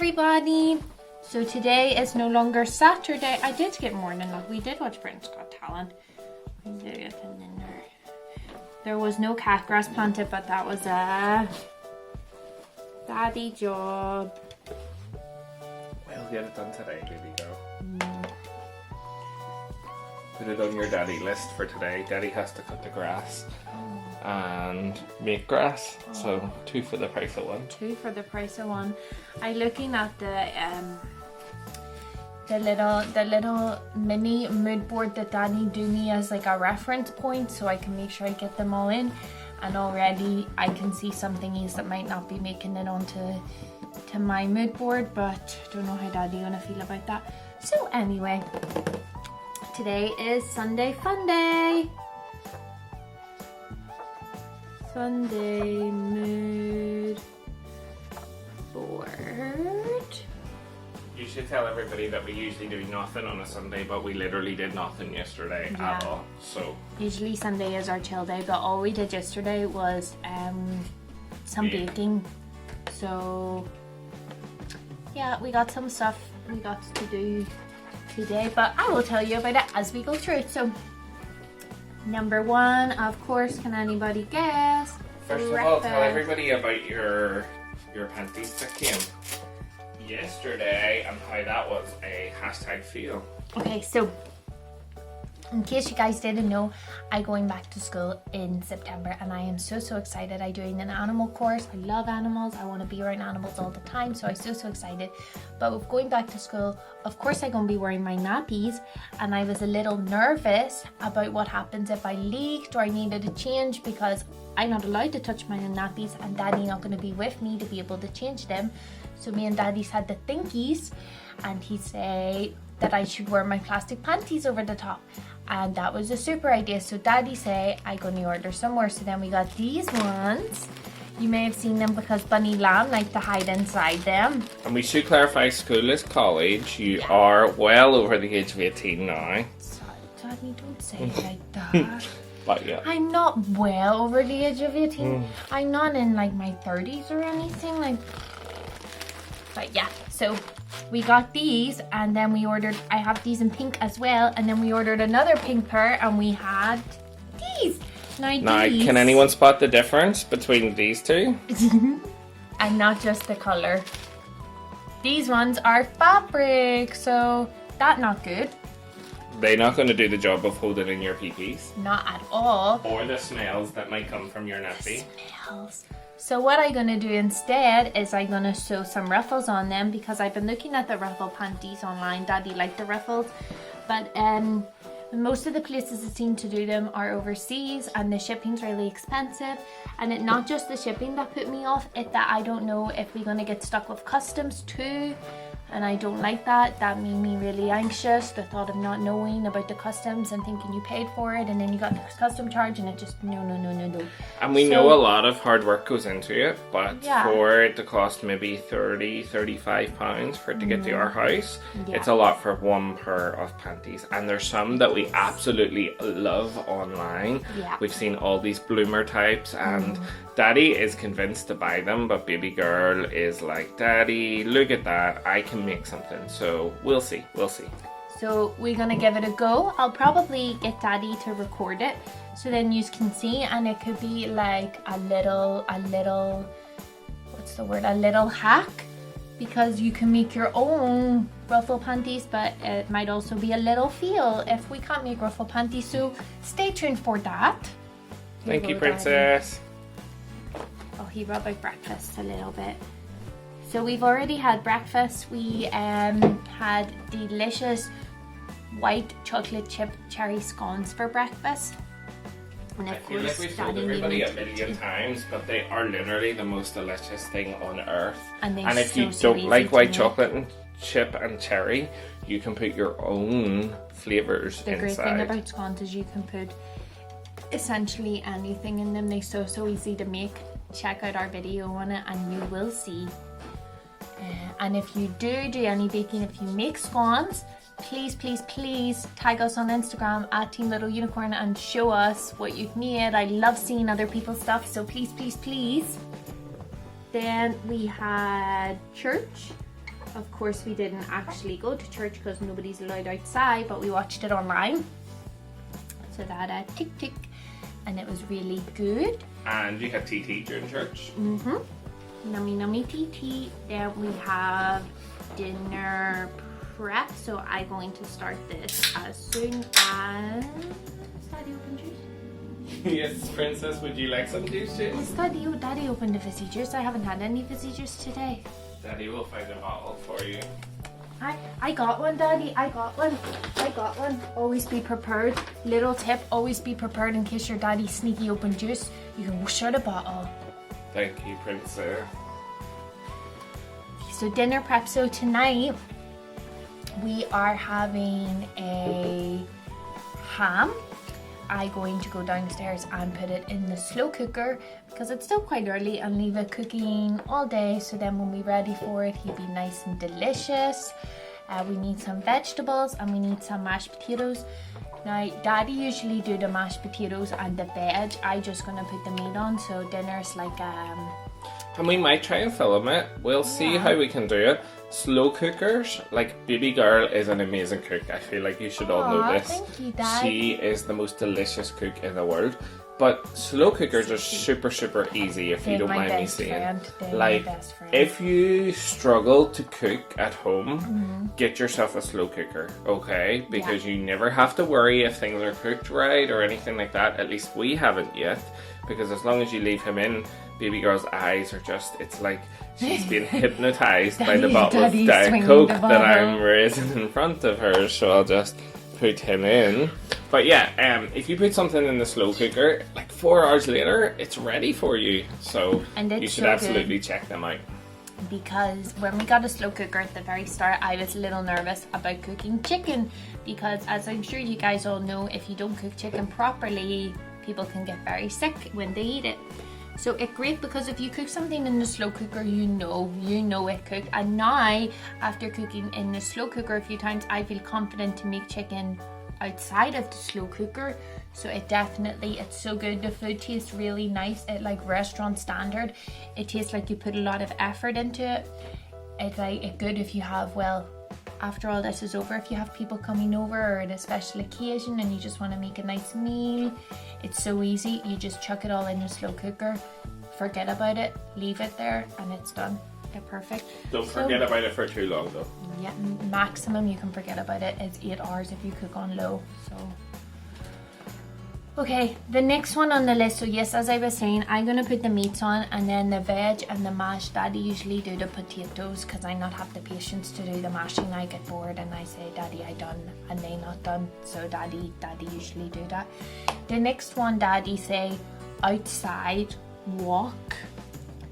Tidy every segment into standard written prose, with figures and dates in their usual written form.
everybody! So today is no longer Saturday. I did get more than that. We did watch Britain's Got Talent. There was no cat grass planted, but that was a daddy job. We'll get it done today, baby girl. Put it on your daddy list for today. Daddy has to cut the grass and make grass, so 2 for the price of 1. 2 for the price of 1. I'm looking at the little mini mood board that Daddy do me as like a reference point, so I can make sure I get them all in. And already I can see some thingies that might not be making it onto my mood board, but don't know how Daddy gonna feel about that. So anyway, today is Sunday Fun Day. Sunday mood board. You should tell everybody that we usually do nothing on a Sunday, but we literally did nothing yesterday at all. So usually Sunday is our chill day, but all we did yesterday was some baking. So yeah, we got some stuff we got to do today, but I will tell you about it as we go through it. So number 1, of course, can anybody guess? First of all, tell everybody about your panties that came yesterday and how that was a #fail. Okay, so in case you guys didn't know, I'm going back to school in September and I am so excited. I'm doing an animal course. I love animals. I want to be around animals all the time, so I'm so excited. But with going back to school, of course I'm going to be wearing my nappies, and I was a little nervous about what happens if I leaked or I needed a change, because I'm not allowed to touch my nappies and Daddy not going to be with me to be able to change them. So me and Daddy's had the thinkies, and he say that I should wear my plastic panties over the top, and that was a super idea. So Daddy say I'm gonna order some more. So then we got these ones. You may have seen them because Bunny Lamb like to hide inside them. And we should clarify, school is college. You are well over the age of 18 now. Sorry, Daddy, don't say it like that. But yeah, I'm not well over the age of 18. I'm not in like my 30s or anything like. But yeah, so we got these, and then we ordered, I have these in pink as well, and then we ordered another pink pair, and we had these. Now these, can anyone spot the difference between these two? and not just the color. These ones are fabric, so that's not good. They're not going to do the job of holding in your pee-pees. Not at all. Or the smells that might come from your nappy. Smells. So what I'm going to do instead is I'm going to sew some ruffles on them, because I've been looking at the ruffle panties online. Daddy liked the ruffles, but most of the places that seem to do them are overseas, and the shipping's really expensive. And it's not just the shipping that put me off, it's that I don't know if we're going to get stuck with customs too. And I don't like that. That made me really anxious, the thought of not knowing about the customs and thinking you paid for it and then you got the custom charge, and it just no. And we know a lot of hard work goes into it, but for it to cost maybe £30-35 for it to get to our house, it's a lot for 1 pair of panties. And there's some that we absolutely love online. We've seen all these bloomer types, and Daddy is convinced to buy them, but baby girl is like, Daddy, look at that, I can make something. So we'll see. So we're gonna give it a go. I'll probably get Daddy to record it, so then you can see, and it could be like a little what's the word, a little hack, because you can make your own ruffle panties, but it might also be a little fail if we can't make ruffle panties. So stay tuned for that. Thank you, Princess. Oh, he rubbed out breakfast a little bit. So we've already had breakfast. We had delicious white chocolate chip cherry scones for breakfast. And of I feel like we've told everybody a million times, but they are literally the most delicious thing on earth. And if you don't like white chocolate and chip and cherry, you can put your own flavours inside. The great thing about scones is you can put essentially anything in them. They're so easy to make. Check out our video on it and you will see. And if you do any baking, if you make scones, please tag us on Instagram at TeamLittleUnicorn and show us what you've made. I love seeing other people's stuff, so please. Then we had church Of course, we didn't actually go to church because nobody's allowed outside, but we watched it online. So that tick tick, and it was really good. And you had TT during church. Nummy nummy TT. Then we have dinner prep. So I'm going to start this as soon as Daddy open juice. Yes, Princess, would you like some juice? Yes, Daddy opened the fizzy juice. I haven't had any fizzy juice today. Daddy will find a bottle for you. I got one, Daddy. I got one. Always be prepared. Little tip, always be prepared in case your daddy sneaky open juice. You can whoosh out a bottle. Thank you, Princess. So dinner prep. So tonight we are having a ham. I'm going to go downstairs and put it in the slow cooker because it's still quite early, and leave it cooking all day, so then when we're ready for it, he'll be nice and delicious. We need some vegetables and we need some mashed potatoes. Now, Daddy usually do the mashed potatoes and the veg. I'm just gonna put the meat on, so dinner's like and we might try and film it. We'll see how we can do it. Slow cookers, like baby girl is an amazing cook. I feel like you should all know this. Thank you, Dad. She is the most delicious cook in the world. But slow cookers are super easy, if you don't mind me saying. Like, if you struggle to cook at home, get yourself a slow cooker, okay? Because you never have to worry if things are cooked right or anything like that. At least we haven't yet. Because as long as you leave him in, baby girl's eyes are just, it's like she's been hypnotized by the bottle of Diet Coke that I'm raising in front of her. So I'll just put him in. But yeah, if you put something in the slow cooker, like 4 hours later, it's ready for you. So you should absolutely check them out. Because when we got a slow cooker at the very start, I was a little nervous about cooking chicken. Because as I'm sure you guys all know, if you don't cook chicken properly, people can get very sick when they eat it. So it's great because if you cook something in the slow cooker, you know it cooked. And now, after cooking in the slow cooker a few times, I feel confident to make chicken outside of the slow cooker. So it's so good. The food tastes really nice. It like restaurant standard. It tastes like you put a lot of effort into it. It's good if you have, well, after all this is over, if you have people coming over or at a special occasion and you just want to make a nice meal, it's so easy. You just chuck it all in the slow cooker, forget about it, leave it there, and it's done. They're perfect. Don't forget about it for too long though. Yeah, maximum you can forget about it is 8 hours if you cook on low. So okay, the next one on the list. So yes, as I was saying, I'm gonna put the meats on, and then the veg and the mash. Daddy usually do the potatoes because I not have the patience to do the mashing. I get bored and I say, Daddy, I done, and they not done. So Daddy usually do that. The next one, Daddy say outside walk.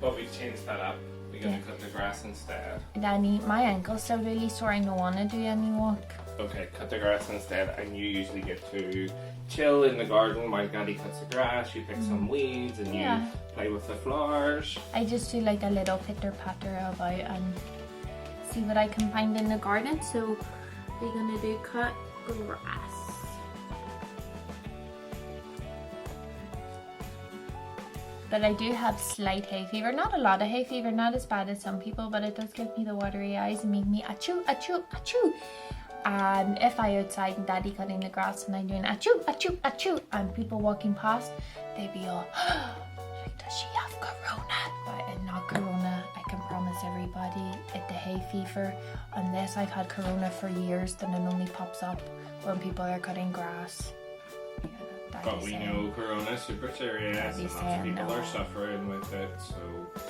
But we've changed that up. We're gonna cut the grass instead. Daddy, my ankle's still really sore. I don't want to do any walk. Okay, cut the grass instead, and you usually get to chill in the garden while Daddy cuts the grass. You pick some weeds and you play with the flowers. I just do like a little pitter patter about and see what I can find in the garden. So we're gonna do cut grass. But I do have slight hay fever. Not a lot of hay fever, not as bad as some people, but it does give me the watery eyes and make me achoo, achoo, achoo. And if I outside and Daddy cutting the grass and I'm doing achoo, achoo, achoo, and people walking past, they'd be all, does she have corona? But it's not corona. I can promise everybody it's the hay fever. Unless I've had corona for years, then it only pops up when people are cutting grass. But we know corona is super serious and lots of people are suffering with it, so...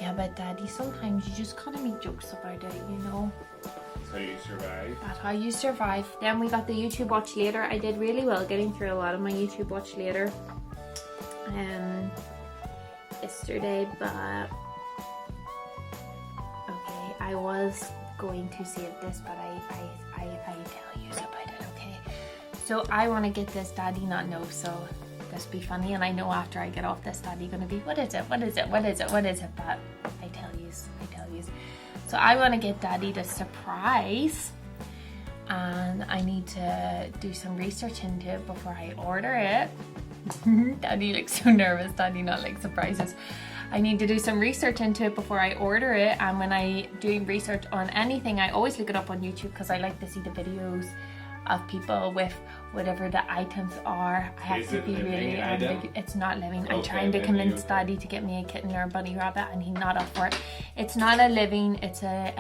Yeah, but Daddy, sometimes you just kind of make jokes about it, you know? That's how you survive. That's how you survive. Then we got the YouTube Watch Later. I did really well getting through a lot of my YouTube Watch Later yesterday, but... Okay, I was going to save this, but I tell you about it, okay? So I want to get this, Daddy not know, so this be funny, and I know after I get off this, Daddy gonna be, what is it, but I tell yous. So I want to get Daddy the surprise, and I need to do some research into it before I order it. Daddy looks so nervous. Daddy not like surprises. I need to do some research into it before I order it. And when I do research on anything, I always look it up on YouTube because I like to see the videos of people with whatever the items are. I have to be really it's not living. I'm trying to convince Daddy to get me a kitten or a bunny rabbit and he's not up for it. It's not a living, it's a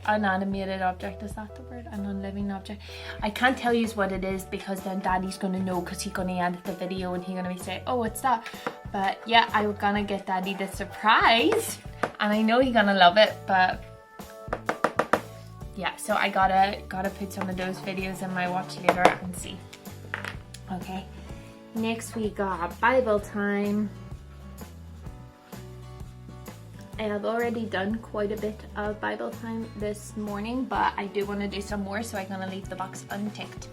unanimated object. Is that the word? An unliving object. I can't tell you what it is because then Daddy's gonna know because he's gonna edit the video and he's gonna be saying, oh, it's that. But yeah, I'm gonna get Daddy the surprise and I know he's gonna love it, but yeah, so I gotta put some of those videos in my watch later and see. Okay, next we got Bible time. I have already done quite a bit of Bible time this morning, but I do want to do some more, so I'm gonna leave the box unticked.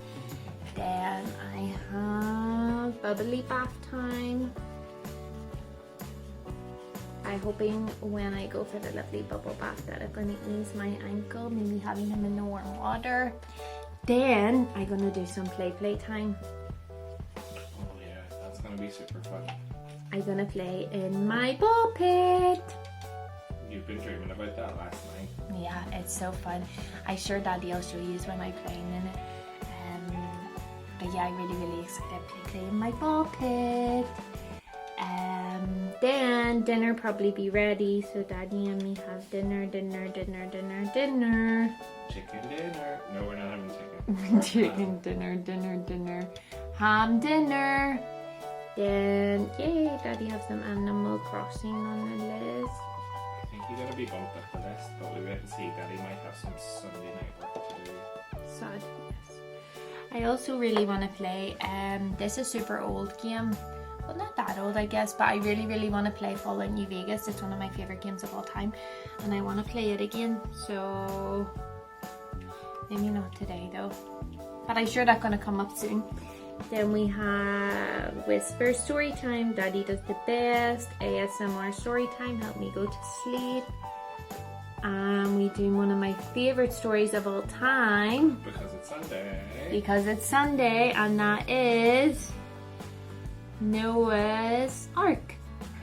Then I have bubbly bath time. I'm hoping when I go for the lovely bubble bath that I'm going to ease my ankle, maybe having him in the warm water. Then I'm going to do some play time. Oh yeah, that's going to be super fun. I'm going to play in my ball pit. You've been dreaming about that last night. Yeah, it's so fun. I'm sure Daddy will show you when I'm playing in it. But yeah, I'm really excited to play in my ball pit. Then dinner probably be ready, so Daddy and me have dinner. Chicken dinner. No, we're not having chicken. Chicken dinner. Ham dinner. Then, yay, Daddy have some Animal Crossing on the list. I think you're gonna be bumped up the list, but we wait and see. Daddy might have some Sunday night work to do. Sad, yes. I also really want to play, this is a super old game. Well, not that old, I guess, but I really want to play Fallout New Vegas. It's one of my favorite games of all time, and I want to play it again. So maybe not today though, but I'm sure that's going to come up soon. Then we have Whisper story time. Daddy does the best. ASMR story time. Help me go to sleep. And we do one of my favorite stories of all time. Because it's Sunday, and that is Noah's Ark.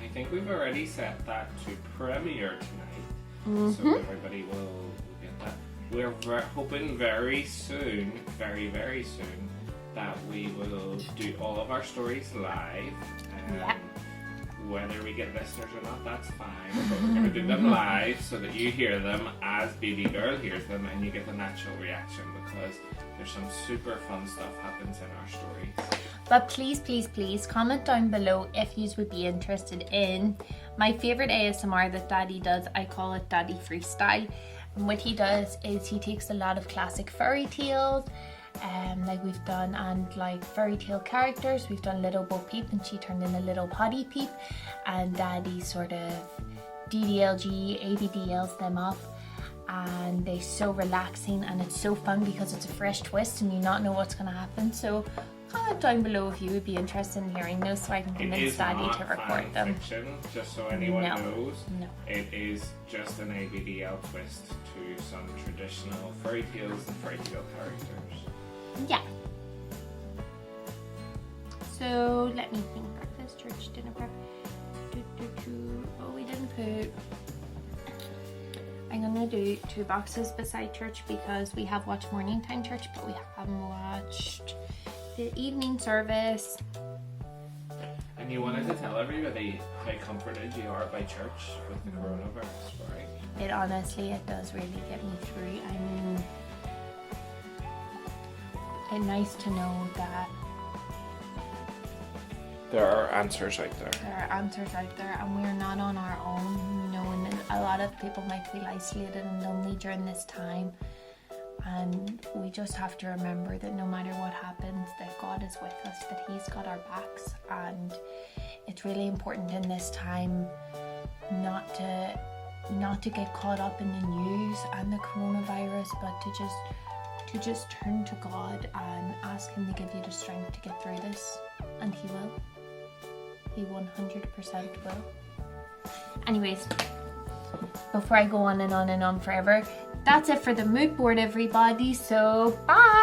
I think we've already set that to premiere tonight, so everybody will get that. We're hoping very soon, very soon, that we will do all of our stories live. Whether we get listeners or not, that's fine, but we're going to do them live so that you hear them as Baby Girl hears them and you get the natural reaction, because there's some super fun stuff happens in our stories. But please comment down below if you would be interested in my favorite ASMR that Daddy does. I call it Daddy Freestyle. And what he does is he takes a lot of classic fairy tales, like we've done, and like fairy tale characters. We've done Little Bo Peep and she turned in a little Potty Peep, and Daddy sort of DDLG, ABDLs them up, and they're so relaxing and it's so fun because it's a fresh twist and you not know what's going to happen. So comment down below if you would be interested in hearing those so I can convince Daddy to record them. Fiction, just so anyone knows. No. It is just an ABDL twist to some traditional fairy tales and fairy tale characters. Yeah. So let me think. Breakfast, church, dinner prep. Oh, we didn't put. I'm gonna do 2 boxes beside church because we have watched morning time church, but we haven't watched the evening service. And you wanted to tell everybody how comforted you are by church with the coronavirus, right? It honestly, it does really get me through. I mean, it's nice to know that there are answers out there. There are answers out there, and we're not on our own. Knowing that a lot of people might feel isolated and lonely during this time, and we just have to remember that no matter what happens, that God is with us, that He's got our backs, and it's really important in this time not to get caught up in the news and the coronavirus, but to just turn to God and ask Him to give you the strength to get through this, and He will. He 100% will. Anyways, before I go on and on and on forever, that's it for the mood board, everybody. So bye.